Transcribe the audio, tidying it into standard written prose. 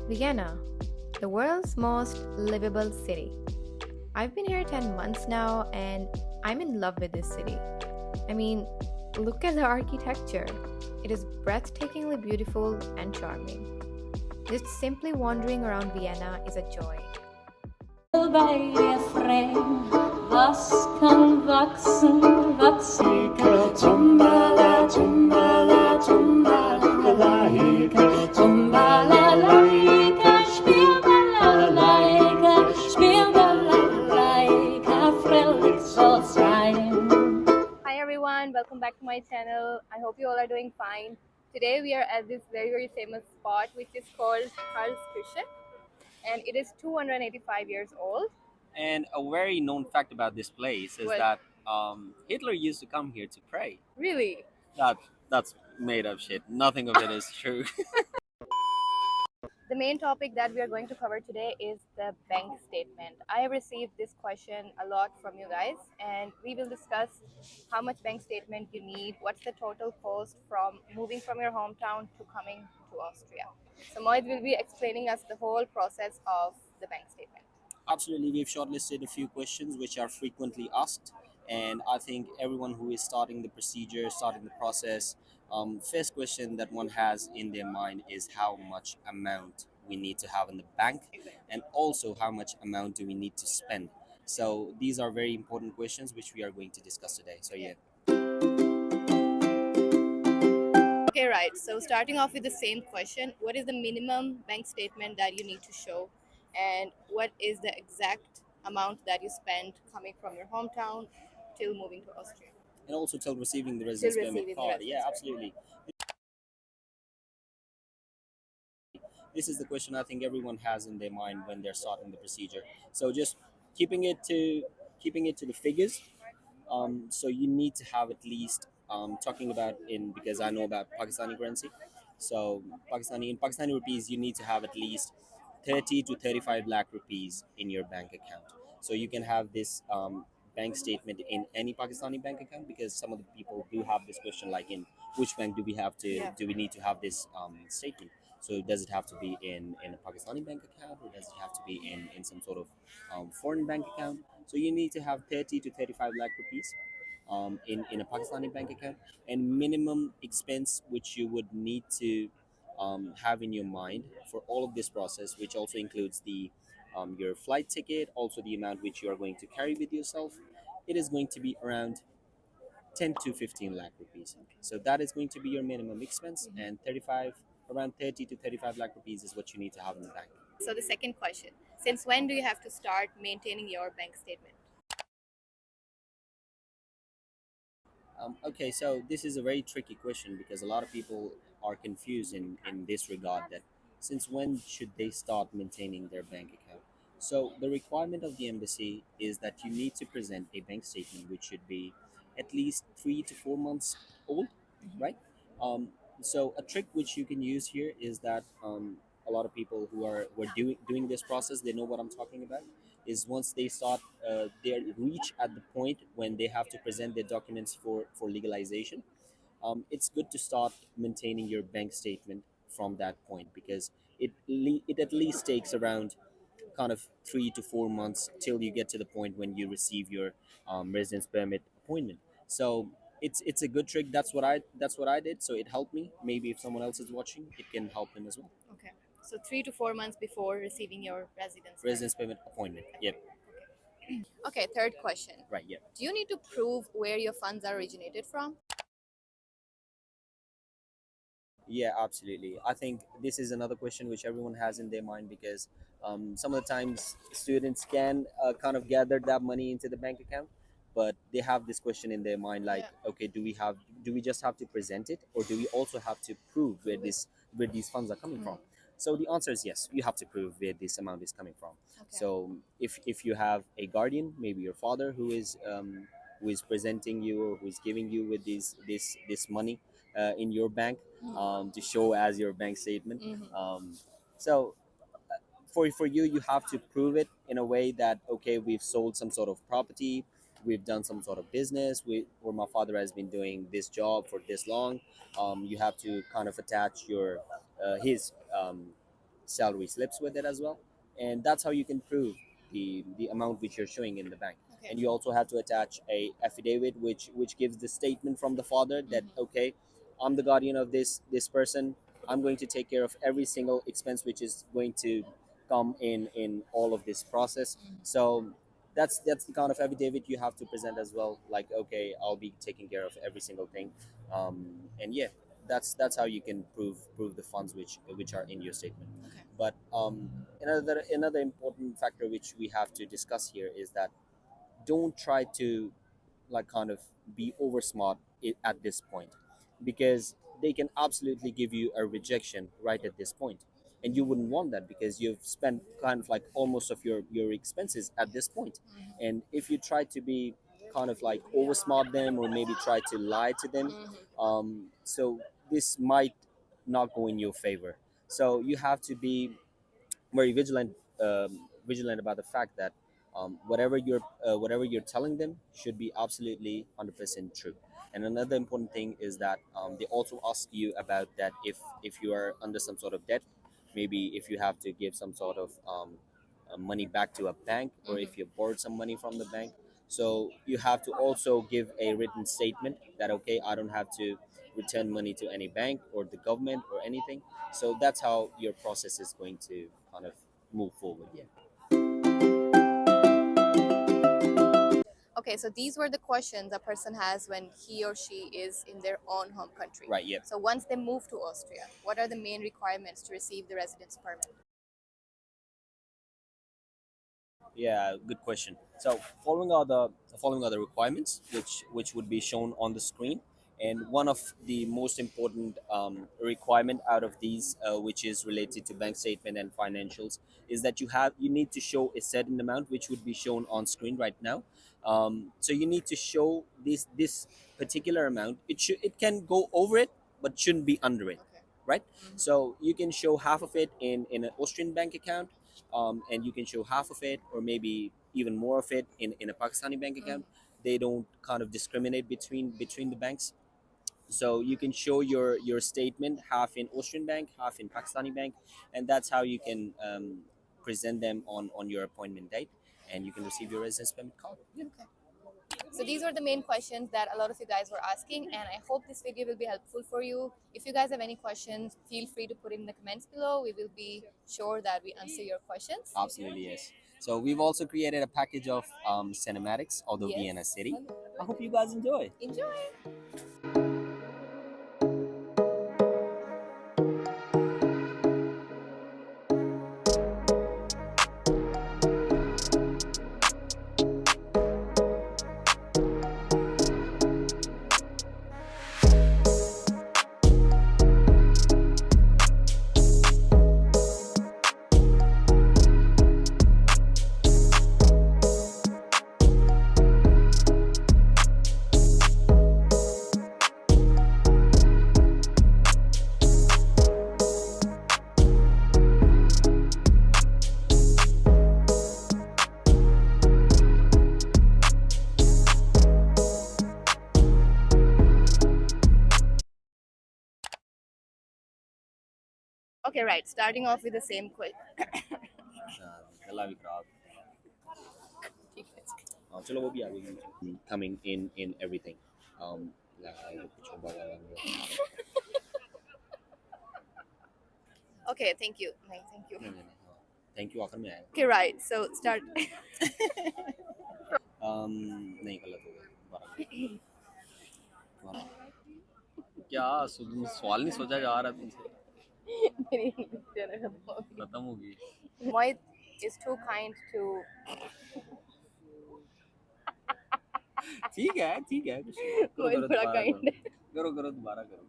Vienna, the world's most livable city. I've been here 10 months now and I'm in love with this city. I mean, look at the architecture. It is breathtakingly beautiful and charming. Just simply wandering around Vienna is a joy. Bei ihr fremd, was kann wachsen, Tumbala, tumbala, tumbalaika, tumbalaika, spiel balalaika, fröhlich soll sein. Hi everyone, welcome back to my channel. I hope you all are doing fine. Today we are at this very famous spot which is called Karlskirche and it is 285 years old. And a very known fact about this place is What? that Hitler used to come here to pray. Really? That's made up shit. Nothing of it is true. The main topic that we are going to cover today is the bank statement. I have received this question a lot from you guys, and we will discuss how much bank statement you need, what's the total cost from moving from your hometown to coming to Austria. So Moid will be explaining us the whole process of the bank statement. Absolutely, we've shortlisted a few questions which are frequently asked, and I think everyone who is starting the procedure, starting the process, first question that one has in their mind is how much amount we need to have in the bank, and also how much amount do we need to spend. So these are very important questions which we are going to discuss today. So yeah. Okay, right. So starting off with the same question, what is the minimum bank statement that you need to show, and what is the exact amount that you spend coming from your hometown till moving to Austria? And also till receiving the residence permit receiving the card. residence Yeah, permit. absolutely. This is the question I think everyone has in their mind when they're starting the procedure. So just keeping it to the figures. So you need to have at least talking about in because I know about Pakistani currency. So Pakistani rupees, you need to have at least 30 to 35 lakh rupees in your bank account. So you can have this bank statement in any Pakistani bank account, because some of the people do have this question like, in which bank do we have to do we need to have this statement? So does it have to be in a Pakistani bank account, or does it have to be in some sort of foreign bank account? So you need to have 30 to 35 lakh rupees in a Pakistani bank account, and minimum expense which you would need to have in your mind for all of this process, which also includes the your flight ticket, also the amount which you are going to carry with yourself. It is going to be around 10 to 15 lakh rupees. So that is going to be your minimum expense, and 35 around 30 to 35 lakh rupees is what you need to have in the bank. So the second question, since when do you have to start maintaining your bank statement? Okay, so this is a very tricky question because a lot of people are confused in this regard, that since when should they start maintaining their bank account. So the requirement of the embassy is that you need to present a bank statement which should be at least 3 to 4 months old, right? Um, so a trick which you can use here is that a lot of people who are doing this process, they know what I'm talking about. Is once they start, they reach at the point when they have to present their documents for legalization. It's good to start maintaining your bank statement from that point, because it at least takes around kind of 3 to 4 months till you get to the point when you receive your residence permit appointment. So it's a good trick. That's what I did. So it helped me. Maybe if someone else is watching, it can help them as well. Okay. So 3 to 4 months before receiving your residence. Residence permit appointment. Yep. Okay, third question. Right. Yep. Do you need to prove where your funds are originated from? Yeah, absolutely. I think this is another question which everyone has in their mind, because some of the times students can kind of gather that money into the bank account, but they have this question in their mind like, Yeah. okay, do we just have to present it, or do we also have to prove where these funds are coming from? So the answer is yes, you have to prove where this amount is coming from. Okay. So if you have a guardian, maybe your father, who is presenting you or who is giving you with this money in your bank, to show as your bank statement. So for you, you have to prove it in a way that, okay, we've sold some sort of property, we've done some sort of business, or my father has been doing this job for this long. You have to kind of attach your his salary slips with it as well, and that's how you can prove the amount which you're showing in the bank. Okay. And you also have to attach a affidavit which gives the statement from the father that okay, I'm the guardian of this person. I'm going to take care of every single expense which is going to come in all of this process. So that's the kind of affidavit you have to present as well, like okay, I'll be taking care of every single thing. And yeah, that's how you can prove the funds which are in your statement. Okay. But another important factor which we have to discuss here is that don't try to like kind of be over smart at this point, because they can absolutely give you a rejection right at this point, and you wouldn't want that because you've spent kind of like almost of your expenses at this point. And if you try to be kind of like over smart them or maybe try to lie to them, so this might not go in your favor. So you have to be very vigilant about the fact that whatever you're telling them should be absolutely 100% true. And another important thing is that they also ask you about that if you are under some sort of debt, maybe if you have to give some sort of money back to a bank, or if you borrowed some money from the bank. So you have to also give a written statement that okay, I don't have to return money to any bank or the government or anything. So that's how your process is going to kind of move forward. Yeah. Okay, so these were the questions a person has when he or she is in their own home country. Right. Yep. So once they move to Austria, what are the main requirements to receive the residence permit? Yeah, good question. So following are the requirements which would be shown on the screen, and one of the most important requirement out of these, which is related to bank statement and financials, is that you need to show a certain amount which would be shown on screen right now. So you need to show this particular amount. It can go over it, but shouldn't be under it, Okay. right? So you can show half of it in an Austrian bank account, and you can show half of it or maybe even more of it in a Pakistani bank account. They don't kind of discriminate between the banks. So you can show your statement half in Austrian bank, half in Pakistani bank, and that's how you can present them on your appointment date, and you can receive your residence permit card. Yeah. Okay. So these were the main questions that a lot of you guys were asking, and I hope this video will be helpful for you. If you guys have any questions, feel free to put in the comments below. We will be sure that we answer your questions. Absolutely, yes. So we've also created a package of cinematics of the Yes. Vienna city. I hope you guys enjoy. Enjoy! Okay, right. Starting off with the same question. Coming in everything. Like, Okay, thank you. Thank you. thank you आखिर में आएगा. Okay, right. So start. नहीं गलत हो गया. क्या सवाल नहीं सोचा जा रहा तुमसे. खत्म होगी. Moid is too kind to. ठीक है कुछ नहीं. Moid थोड़ा kind है. करो दोबारा करो.